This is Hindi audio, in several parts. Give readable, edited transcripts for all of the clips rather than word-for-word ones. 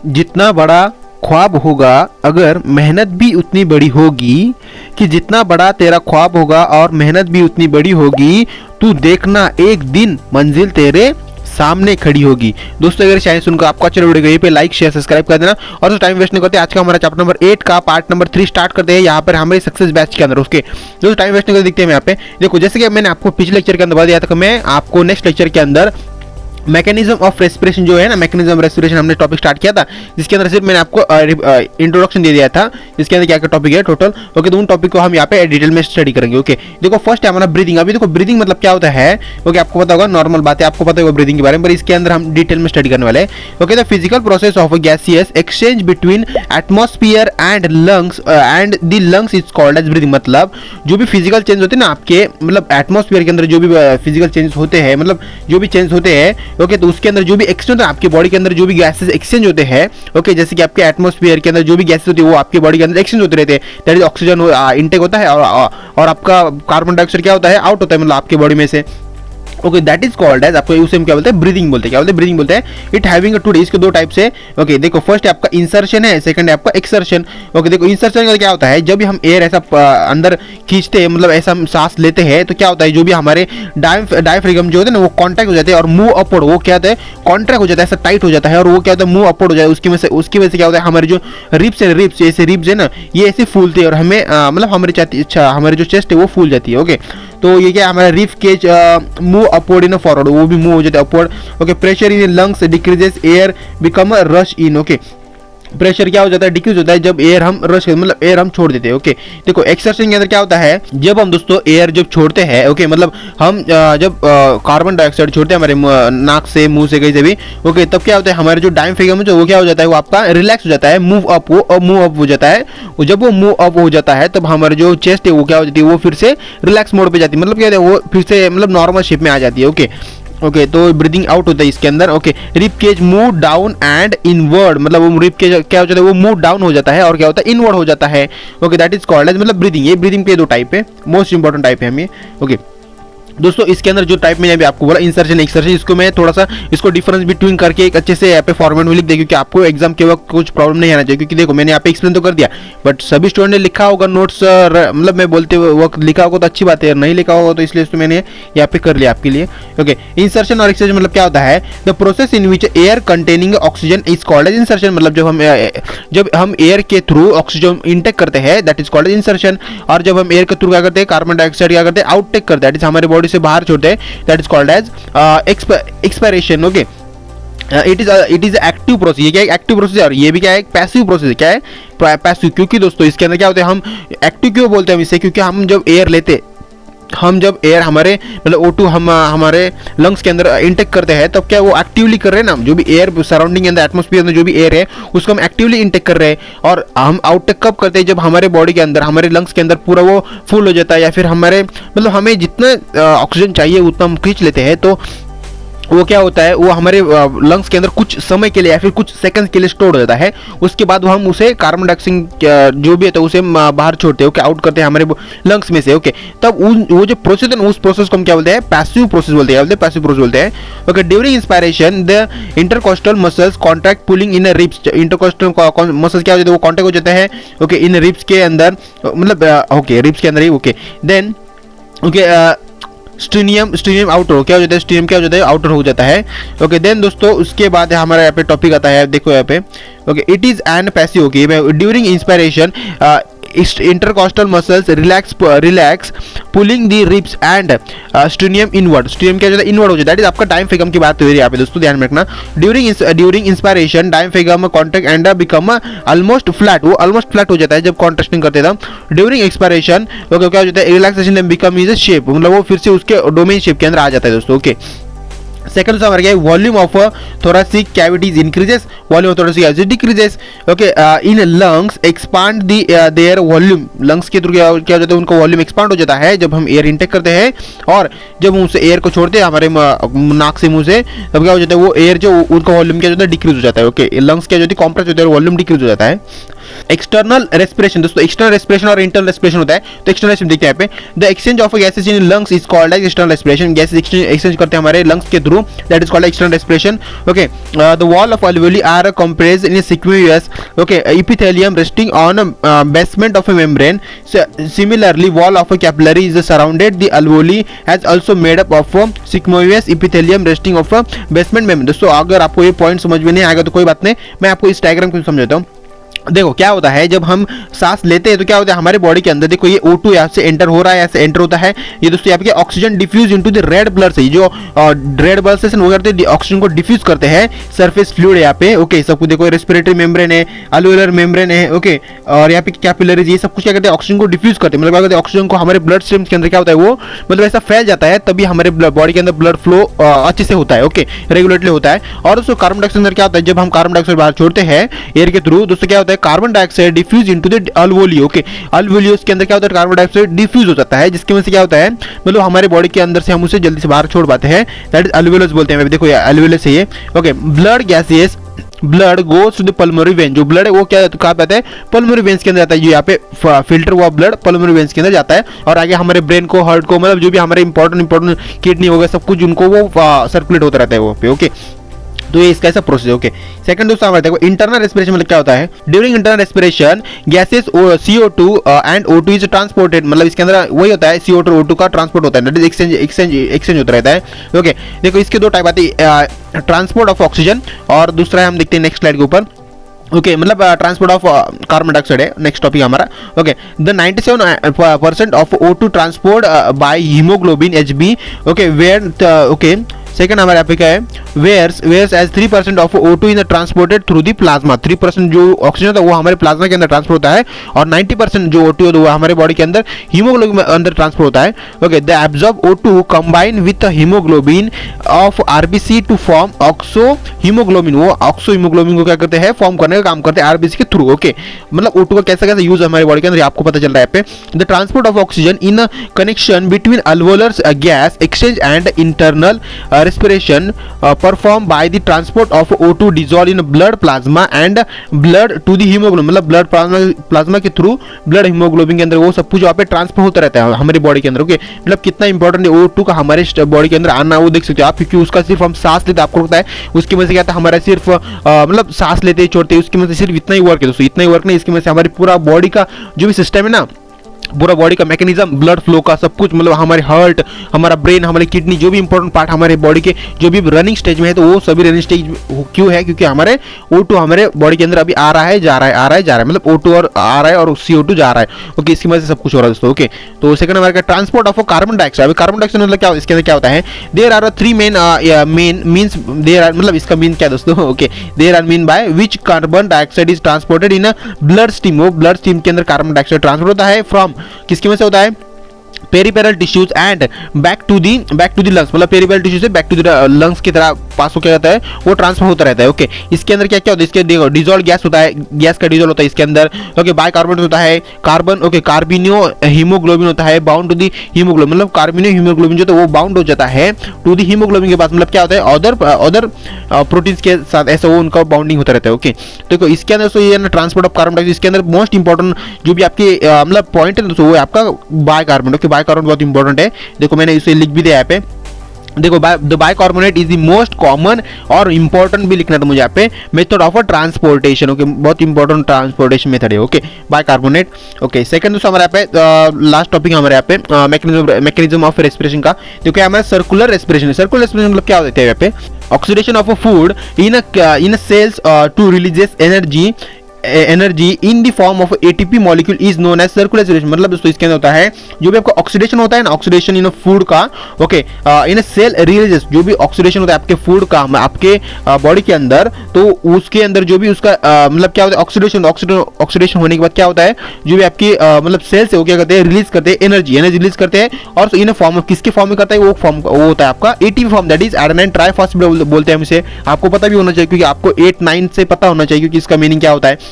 जितना बड़ा ख्वाब होगा अगर मेहनत भी उतनी बड़ी होगी, कि जितना बड़ा तेरा ख्वाब होगा और मेहनत भी उतनी बड़ी होगी, तू देखना एक दिन मंजिल तेरे सामने खड़ी होगी। दोस्तों अगर शायद सुनकर आपको अच्छा वीडियो गई पे लाइक शेयर सब्सक्राइब कर देना। और तो टाइम वेस्ट नहीं करते, आज का हमारा चैप्टर नंबर 8 का पार्ट नंबर 3 स्टार्ट करते हैं यहाँ पर हमारे सक्सेस बैच के अंदर। उसके दोस्तों टाइम वेस्ट नहीं करते, दिखते हैं यहाँ पे देखो, जैसे कि मैंने आपको पिछले लेक्चर के अंदर बता दिया था कि मैं आपको नेक्स्ट लेक्चर के अंदर मैकेनिज्म ऑफ रेस्पिरेशन जो है ना, मैकेनिज्म ऑफ रेस्पिरेशन हमने टॉपिक स्टार्ट किया था, जिसके अंदर सिर्फ मैंने आपको इंट्रोडक्शन दे दिया था, जिसके अंदर क्या क्या टॉपिक है टोटल। ओके, तो उन टॉपिक को हम यहाँ पे डिटेल में स्टडी करेंगे। ओके देखो, फर्स्ट है हमारा ब्रीदिंग। अभी देखो ब्रीदिंग मतलब क्या होता है, ओके आपको पता होगा, नॉर्मल बात है, आपको पता होगा ब्रीदिंग के बारे में, पर इसके अंदर हम डिटेल में स्टडी करने वाले हैं। Okay, the physical process of gaseous exchange between atmosphere and lungs and the lungs is called as breathing. मतलब जो भी फिजिकल चेंज होते हैं ना आपके, मतलब एटमॉस्फेयर के अंदर जो भी फिजिकल चेंज होते हैं, मतलब जो भी चेंज होते हैं, ओके, तो उसके अंदर जो भी एक्सचेंज होता है आपके बॉडी के अंदर, जो भी गैसेस एक्सचेंज होते हैं, ओके, जैसे कि आपके एटमॉस्फेयर के अंदर जो भी गैसेस होती है वो आपके बॉडी के अंदर एक्सचेंज होते रहते हैं। दैट इज ऑक्सीजन इनटेक होता है और आपका कार्बन डाइऑक्साइड क्या होता है, आउट होता है, मतलब आपके बॉडी में से। Okay, that is called as, आपको उसे हम क्या बोलते हैं, ब्रीदिंग बोलते हैं। क्या बोलते हैं, ब्रीदिंग बोलते हैं। इट हैविंग टू इसके दो टाइप्स है। ओके देखो, फर्स्ट है आपका इंसर्शन है, सेकंड है आपका एक्सर्शन। ओके देखो, इंसर्शन का क्या होता है, जब भी हम एयर ऐसा अंदर खींचते हैं, मतलब ऐसा हम सांस लेते हैं, तो क्या होता है, जो भी हमारे डायफ्रागम जो होते हैं ना, वो कॉन्ट्रैक्ट हो जाते हैं और मूव अपवर्ड, वो क्या होता है, कॉन्ट्रैक्ट हो जाता है, ऐसा टाइट हो जाता है, और वो क्या होता है, मूव अपवर्ड हो जाता है। उसकी वजह से क्या होता है, हमारे जो रिब्स है, रिब्स ऐसे रिब्स है ना, ये ऐसे फूलते हैं और हमें मतलब हमारी जो चेस्ट है वो फूल जाती है। ओके, तो ये क्या हमारा rib cage move upward in forward, वो भी मूव हो जाता है upward. Okay, pressure in lungs decreases, air become rush in. Okay, pressure क्या हो जाता है, डिक्रीज होता है जब एयर हम रश, मतलब एयर हम छोड़ देते हैं। ओके देखो, एक्सर्शन के अंदर क्या होता है, जब हम दोस्तों एयर जब छोड़ते हैं, ओके, मतलब हम जब कार्बन डाइऑक्साइड छोड़ते हैं हमारे नाक से, मुंह से, कहीं से भी, ओके, तब क्या होता है, हमारे जो डायफ्रागम है वो क्या हो जाता है, वो आपका रिलैक्स हो जाता है, मूव अप हो जाता है। जब वो मूव अप हो जाता है तब हमारे जो चेस्ट है वो क्या हो जाती है, वो फिर से रिलैक्स मोड पे जाती है, मतलब क्या होता है, वो फिर से मतलब नॉर्मल शेप में आ जाती है। ओके ओके, तो ब्रीदिंग आउट होता है इसके अंदर। Okay, rib cage move down and inward, मतलब वो रिब केज क्या हो जाता है, वो मूव डाउन हो जाता है और क्या होता है, इनवर्ड हो जाता है। Okay, that is called as, मतलब ब्रीदिंग। ये ब्रीदिंग के दो टाइप है, मोस्ट इंपॉर्टेंट टाइप है हम ये। ओके दोस्तों, इसके अंदर जो टाइप मैंने अभी आपको बोला, इंसर्शन एक्सर्शन, इसको मैं थोड़ा सा इसको डिफरेंस बिटवीन करके एक अच्छे से यहाँ पे फॉर्मेट में लिख दे, क्योंकि आपको एग्जाम के वक्त कुछ प्रॉब्लम नहीं आना चाहिए। क्योंकि देखो, मैंने यहाँ पे एक्सप्लेन तो कर दिया, बट सभी स्टूडेंट ने लिखा होगा नोट्स, मतलब मैं बोलते वक्त लिखा होगा तो अच्छी बात है, नहीं लिखा होगा तो इसलिए तो मैंने यहाँ पे कर लिया आपके लिए। ओके, इंसर्शन और एक्सर्शन मतलब क्या होता है, the process in which air containing oxygen is called as insertion. मतलब जब हम एयर के थ्रू ऑक्सीजन इनटेक करते हैं, that is called as insertion. और जब हम एयर के थ्रू क्या करते हैं, कार्बन डाइऑक्साइड क्या करते हैं, आउटटेक करते हैं, दैट इज हमारे बॉडी से बाहर छोड़ते हैं, that is called as expiration. Okay, it is active process. ये क्या है, एक्टिव प्रोसेस है, और ये भी क्या है, पैसिव प्रोसेस है। क्या है, पैसिव। क्योंकि दोस्तों इसके अंदर क्या होता है, हम एक्टिव क्यों बोलते हैं इसे, क्योंकि हम जब एयर लेते, हम जब एयर हमारे मतलब O2 हम हमारे लंग्स के अंदर इंटेक करते हैं, तब क्या वो एक्टिवली कर रहे हैं ना, जो भी एयर सराउंडिंग के अंदर एटमॉस्फेयर में जो भी एयर है उसको हम एक्टिवली इंटेक कर रहे हैं। और हम आउटटेक कब करते हैं, जब हमारे बॉडी के अंदर, हमारे लंग्स के अंदर पूरा वो फुल हो जाता है, या फिर हमारे मतलब हमें जितना ऑक्सीजन चाहिए उतना हम खींच लेते हैं, तो वो क्या होता है, वो हमारे लंग्स के अंदर कुछ समय के लिए या फिर कुछ सेकंड्स के लिए स्टोर हो जाता है। उसके बाद हम उसे कार्बन डाइऑक्साइड जो भी है तो उसे बाहर छोड़ते हैं, ओके, आउट करते हैं हमारे लंग्स में से। ओके, तब वो जो प्रोसेस है उस प्रोसेस को हम क्या बोलते हैं, पैसिव प्रोसेस बोलते हैं, पैसिव प्रोसेस बोलते हैं। Okay, during inspiration the intercostal muscles contract pulling in ribs. Intercostal muscles क्या हो जाते हैं, वो कॉन्ट्रैक्ट हो जाता है, ओके, इन रिब्स के अंदर, मतलब ओके, रिब्स के अंदर ही। ओके देन ओके, स्ट्रीनियम आउटर क्या हो जाता है, स्ट्रीनियम क्या हो जाता है, आउटर हो जाता है। ओके देन दोस्तों, उसके बाद हमारा यहाँ पे टॉपिक आता है, देखो यहाँ पे। Okay, it is and passive. Okay, during inspiration intercostal muscles relax pulling the ribs and sternum inward। sternum क्या हो जाता है, इनवर्ड हो जाता है। दैट इज आपका डायफ्रागम की बात हो रही है यहाँ पे दोस्तों, ध्यान में रखना। During inspiration diaphragm contract and become almost flat, वो ऑलमोस्ट फ्लैट हो जाता है जब कॉन्ट्रैक्टिंग करते थे। ड्यूरिंग एक्सपायरेशन ओके क्या हो जाता है, रिलैक्सेशन बिकम इज शेप, मतलब वो फिर से उसके डोमेन शेप के अंदर आ जाता है दोस्तों। ओके, सेकंड हमारा क्या है, volume of thoracic cavities increases, volume of thoracic cavities decreases. Okay, in lungs expand there volume, lungs के थ्रू क्या हो जाता है, उनका वॉल्यूम एक्सपांड हो जाता है जब हम एयर इंटेक करते हैं, और जब हम उस एयर को छोड़ते हैं हमारे नाक से, मुंह से, तब क्या हो जाता है, वो एयर जो उनका वॉल्यूम क्या हो जाता है, डिक्रीज हो जाता है। ओके, लंग्स क्या होती है, कॉम्प्रेस होता है, वॉल्यूम डिक्रीज हो जाता है। एक्सटर्नल रेस्पिरेशन, दोस्तों एक्सटर्नल रेस्पिरेशन और इंटरनल रेस्पिरेशन होता है। तो एक्सटर्नल रेस्पिरेशन देखते हैं यहाँ पे, the exchange of gases in lungs is called as external respiration, gases exchange करते हैं हमारे लंग्स के through, that is called external respiration. Okay, the wall of alveoli are compressed in sequence, okay, epithelium resting on basement of a membrane. Similarly, wall of a capillary is surrounded the alveoli as also made up of sigmoidous epithelium resting of a basement membrane। दोस्तों अगर आपको ये पॉइंट समझ में नहीं आएगा तो कोई बात नहीं, मैं आपको इस डायग्राम को समझाता हूँ। देखो क्या होता है, जब हम सांस लेते हैं तो क्या होता है हमारे बॉडी के अंदर, देखो ये O2 यहाँ से एंटर हो रहा है, यहाँ से एंटर होता है, ये दोस्तों यहाँ पे oxygen diffuse into the red blood से, जो रेड ब्लड सेल्स वो करते हैं ऑक्सीजन को डिफ्यूज करते हैं सरफेस फ्लूइड यहाँ पे। ओके, सब कुछ देखो, रेस्पिरेटरी मेम्ब्रेन है, अल्वेलर मेम्ब्रेन है, ओके, और यहाँ पे कैपिलरीज, ये सब कुछ क्या करते हैं ऑक्सीजन को डिफ्यूज करते हैं, मतलब क्या करते हैं ऑक्सीजन को हमारे ब्लड स्ट्रीम के अंदर क्या होता है वो मतलब ऐसा फैल जाता है, तभी हमारे बॉडी के अंदर ब्लड फ्लो अच्छे से होता है, ओके, रेगुलेटली होता है। और दोस्तों कार्बन डाइऑक्साइड अंदर क्या होता है, जब हम कार्बन डाइऑक्साइड बाहर छोड़ते हैं एयर के थ्रू, दोस्तों क्या होता है carbon dioxide diffuse into the alveoli। Okay, alveoli के अंदर क्या होता है कार्बन डाइऑक्साइड डिफ्यूज हो जाता है, जिसकी वजह से क्या होता है मतलब हमारे बॉडी के अंदर से हम उसे जल्दी से बाहर छोड़ पाते हैं, दैट इज alveolus बोलते हैं। देखो ये alveolus है ये। Okay, blood gases, blood goes to the pulmonary vein, जो ब्लड है वो क्या कहा जाता है पल्मोनरी वेन्स के अंदर जाता है, जो यहाँ पे फिल्टर हुआ ब्लड पल्मोनरी वेन्स के अंदर जाता है, और आगे हमारे ब्रेन को, हार्ट को, मतलब जो भी हमारे इंपॉर्टेंट किडनी हो गया सब कुछ उनको वो सर्कुलेट होता रहता है वो पे। ओके, तो ये इसका ऐसा प्रोसेस है। ओके, सेकंड दोस्तों हमारे देखो इंटरनल रेस्पिरेशन मतलब क्या होता है, during internal respiration gases CO2 and O2 is transported, मतलब इसके अंदर वही होता है CO2 और O2 का ट्रांसपोर्ट होता है, दैट इज एक्सचेंज होता रहता है। ओके, देखो इसके दो टाइप आती है, ट्रांसपोर्ट ऑफ ऑक्सीजन और दूसरा है हम देखते हैं नेक्स्ट स्लाइड के ऊपर। ओके, मतलब ट्रांसपोर्ट ऑफ कार्बन डाइऑक्साइड है नेक्स्ट टॉपिक हमारा। Okay, the 97% of O2 transport by haemoglobin Hb। Okay, where okay second हमारे यहाँ पे क्या है, where's as 3% of O2 in transported through the plasma, 3% जो ऑक्सीजन होता है वो हमारे प्लाज्मा के अंदर ट्रांसफर होता है, और 90% जो O2 होता है वो हमारे बॉडी के अंदर हीमोग्लोबिन में अंदर ट्रांसफर होता है। Okay, the absorb O2 combine with haemoglobin of RBC to form oxo haemoglobin, वो ऑक्सो हीमोग्लोबिन को क्या करते हैं फॉर्म करने का काम करते हैं RBC के थ्रू। ओके, मतलब O2 का कैसे कैसे यूज हमारे बॉडी के अंदर आपको पता चल रहा है पे। The transport of oxygen in connection between alveolar gas exchange and internal respiration performed by the transport of O2 dissolved in blood plasma and blood to the hemoglobin, मतलब ब्लड प्लाज्मा के थ्रू ब्लड हीमोग्लोबिन के अंदर वो सब कुछ वहाँ पे ट्रांसफर होता रहता है हमारी बॉडी के अंदर। ओके, मतलब कितना इंपॉर्टेंट है O2 का हमारे बॉडी के अंदर आना, वो देख सकते हो आप, क्योंकि उसका सिर्फ हम सांस लेते आपको लगता है उसकी वजह से क्या था हमारा सिर्फ मतलब सांस लेते छोड़ते उसकी वजह से सिर्फ इतना ही वर्क है दोस्तों, इतना ही वर्क नहीं, इसकी वजह से हमारी पूरा बॉडी का जो भी सिस्टम है ना, पूरा बॉडी का मैकेनिज्म, ब्लड फ्लो का सब कुछ, मतलब हमारे हार्ट, हमारा ब्रेन, हमारी किडनी, जो भी इंपॉर्टेंट पार्ट हमारे बॉडी के जो भी रनिंग स्टेज में है, तो वो सभी रनिंग स्टेज क्यों है, क्योंकि हमारे O2 हमारे बॉडी के अंदर अभी आ रहा है जा रहा है, आ रहा है जा रहा है, मतलब O2 और आ रहा है और CO2 जा रहा है। ओके, इसकी वजह से सब कुछ हो रहा है दोस्तों। ओके, तो सेकंड हमारे का ट्रांसपोर्ट ऑफ कार्बन डाइऑक्साइड। अभी कार्बन डाइऑक्साइड मतलब क्या, इसके अंदर क्या होता है, there are 3 main means, there are मतलब इसका मीन क्या है दोस्तों। Okay, there are mean by which carbon dioxide is transported in blood stream, वो ब्लड स्ट्रीम के अंदर कार्बन डाइऑक्साइड ट्रांसफर होता है फ्रॉम किसकी वजह से होता है, peripheral tissues and back to the lungs, मतलब पेरिफेरल टिश्यू से बैक टू द लंग्स की तरह पास हो क्या जाता है वो ट्रांसफर होता रहता है। ओके, इसके अंदर क्या क्या होता है, इसके देखो डिजोल्व गैस होता है, गैस का डिजोल्व होता है इसके अंदर। ओके, बाइकार्बोनेट होता है कार्बन, ओके, कार्बिनो हीमोग्लोबिन होता है बाउंड टू दी हीमोग्लोबिन, मतलब कार्बिनो हीमोग्लोबिन जो है वो बाउंड हो जाता है टू दी हीमोग्लोबिन के पास, मतलब क्या होता है अदर प्रोटीन्स के साथ ऐसा वो उनका बाउंडिंग होता रहता है। ओके, देखो इसके अंदर ये ना ट्रांसपोर्ट ऑफ कार्बन डाइऑक्साइड, इसके अंदर मोस्ट इंपॉर्टेंट जो भी आपके मतलब पॉइंट है दोस्तों वो है आपका बाइकार्बोनेट। ओके, बाइकार्बोनेट बहुत इंपॉर्टेंट है, देखो मैंने इसे लिख भी दिया यहाँ पे, देखो the bicarbonate is the most common और इंपॉर्टेंट भी लिखना था मुझे यहाँ पे, मेथड ऑफ ट्रांसपोर्टेशन। ओके, बहुत इंपॉर्टेंट ट्रांसपोर्टेशन मेथड है। Okay, bicarbonate. ओके, सेकंड दोस्तों हमारे यहाँ पे लास्ट टॉपिक हमारे यहाँ पे मैकेनिज्म ऑफ रेस्पिरेशन का, देखो हमारा सर्कुलर रेस्पिरेशन। सर्कुलर रेस्पिरेशन मतलब क्या होता है यहाँ पे, oxidation of a food in cells to releases energy in the form of ATP molecule is known as circular respiration. मतलब दोस्तों इसके अंदर होता है जो भी आपका ऑक्सीडेशन होता है ना, ऑक्सीडेशन इन फूड का, ओके, इन सेल रिलीजेस, जो भी ऑक्सीडेशन होता है आपके फूड का आपके बॉडी के अंदर, तो उसके अंदर जो भी उसका मतलब क्या होता है ऑक्सीडेशन होने के बाद क्या होता है, जो भी आपकी मतलब सेल्स है वो क्या करते हैं, रिलीज करते हैं एनर्जी रिलीज करते हैं, और इन फॉर्म ऑफ किसके फॉर्म में करता है, वो होता है आपका ATP form, that is adenine triphosphate बोलते हैं हम इसे। आपको पता भी होना चाहिए क्योंकि आपको 8-9 से पता होना चाहिए क्योंकि इसका मीनिंग क्या होता है।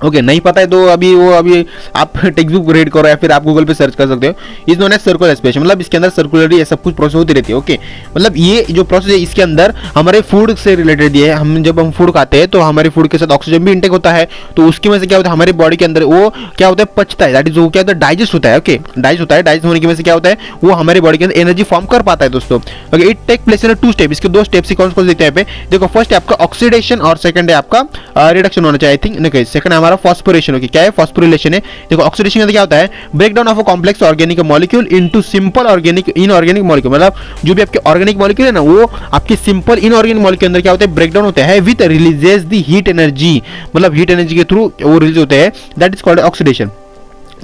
ओके नहीं पता है तो अभी आप टेक्स्ट बुक रीड करो या फिर आप गूगल पे सर्च कर सकते हो। Is known as circular space, मतलब इसके अंदर सर्कुलरली ये सब कुछ प्रोसेस होती रहती है। ओके मतलब ये जो प्रोसेस है इसके अंदर हमारे फूड से रिलेटेड है। हम जब हम फूड खाते हैं तो हमारे फूड के साथ ऑक्सीजन भी इंटेक होता है, तो उसकी वजह से क्या होता है हमारे बॉडी के अंदर वो क्या होता है पचता है, दैट इज वो क्या होता है डाइजेस्ट होता है। ओके डाइजेस्ट होता है, डाइजेस्ट होने की वजह से क्या होता है वो हमारे बॉडी के अंदर एनर्जी फॉर्म कर पाता है दोस्तों। Okay it take place in 2 step, इसके 2 स्टेप से कौन कौन देखते हैं पे देखो। फर्स्ट है आपका ऑक्सीडेशन और सेकंड है आपका रिडक्शन होना चाहिए आई थिंक। नहीं सेकंड है हमारा फॉस्फोरेशन। ओके क्या है फॉस्फोरिलेशन है, देखो ऑक्सीडेशन में क्या होता है breakdown of a complex organic molecule into simple organic inorganic molecule, मतलब जो भी आपके ऑर्गेनिक मॉलिक्यूल है ना वो आपके सिंपल इनऑर्गेनिक मॉलिक्यूल के अंदर क्या होता है ब्रेकडाउन होता है with releases the heat energy, मतलब हीट एनर्जी के थ्रू वो रिलीज होते हैं, दैट इज कॉल्ड ऑक्सीडेशन।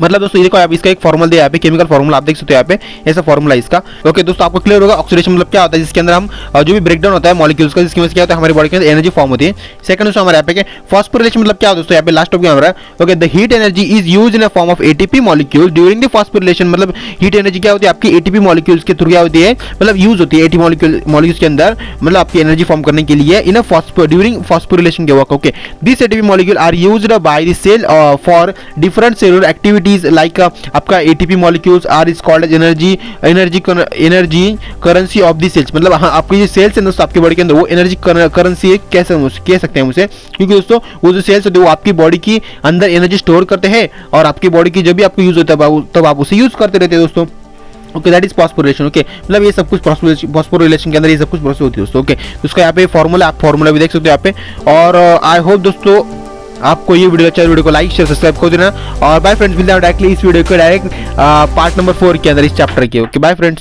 मतलब दोस्तों देखो आप इसका एक फॉर्मूला दिया यहाँ पे, केमिकल फॉर्मूला आप देख सकते हो यहाँ पे, ऐसा फॉर्मूला इसका। ओके दोस्तों आपको क्लियर होगा ऑक्सीडेशन मतलब क्या होता है, जिसके अंदर हम जो भी ब्रेकडाउन होता है मॉलिक्यूल्स का, जिसकी वजह से क्या होता है हमारी बॉडी के अंदर एनर्जी फॉर्म होती है। सेकंड दोस्तों हमारे यहाँ पे फॉस्फोरिलेशन मतलब क्या होता है दोस्तों, यहाँ पे लास्ट टॉपिक हमारा। Okay the heat energy is use in a form of ATP molecule during the phosphorylation, मतलब हीट एनर्जी क्या होती है आपकी एटीपी मॉलिक्यूल्स के थ्रू क्या होती है, मतलब यूज होती है एटीपी मॉलिक्यूल्स के अंदर, मतलब आपकी एनर्जी फॉर्म करने के लिए इन ड्यूरिंग फॉस्फोरिलेशन के work. Okay this ATP molecule are used by the cell for different cellular activities like आपका ATP molecules are is called energy currency of the cells, मतलब हाँ आपके जो सेल्स है दोस्तों आपकी बॉडी के अंदर वो एनर्जी करेंसी कैसे कह सकते हैं उसे, क्योंकि दोस्तों वो जो सेल्स होते हैं वो आपकी बॉडी की अंदर एनर्जी स्टोर करते हैं और आपकी बॉडी की जब भी आपको यूज होता है तब आप उसे यूज करते रहते हैं दोस्तों। Okay that is phosphorylation. Okay मतलब ये सब कुछ फॉस्फोरिलेशन के अंदर ये सब कुछ प्रोसेस होती है दोस्तों। ओके तो उसका यहाँ पे फॉर्मूला आप फॉर्मूला भी देख सकते हो यहाँ पे। और आई होप दोस्तों आपको ये वीडियो अच्छा, वीडियो को लाइक शेयर सब्सक्राइब कर देना। और बाय फ्रेंड्स, मिलते हैं डायरेक्टली इस वीडियो के डायरेक्ट पार्ट नंबर 4 के अंदर इस चैप्टर के। Okay bye friends.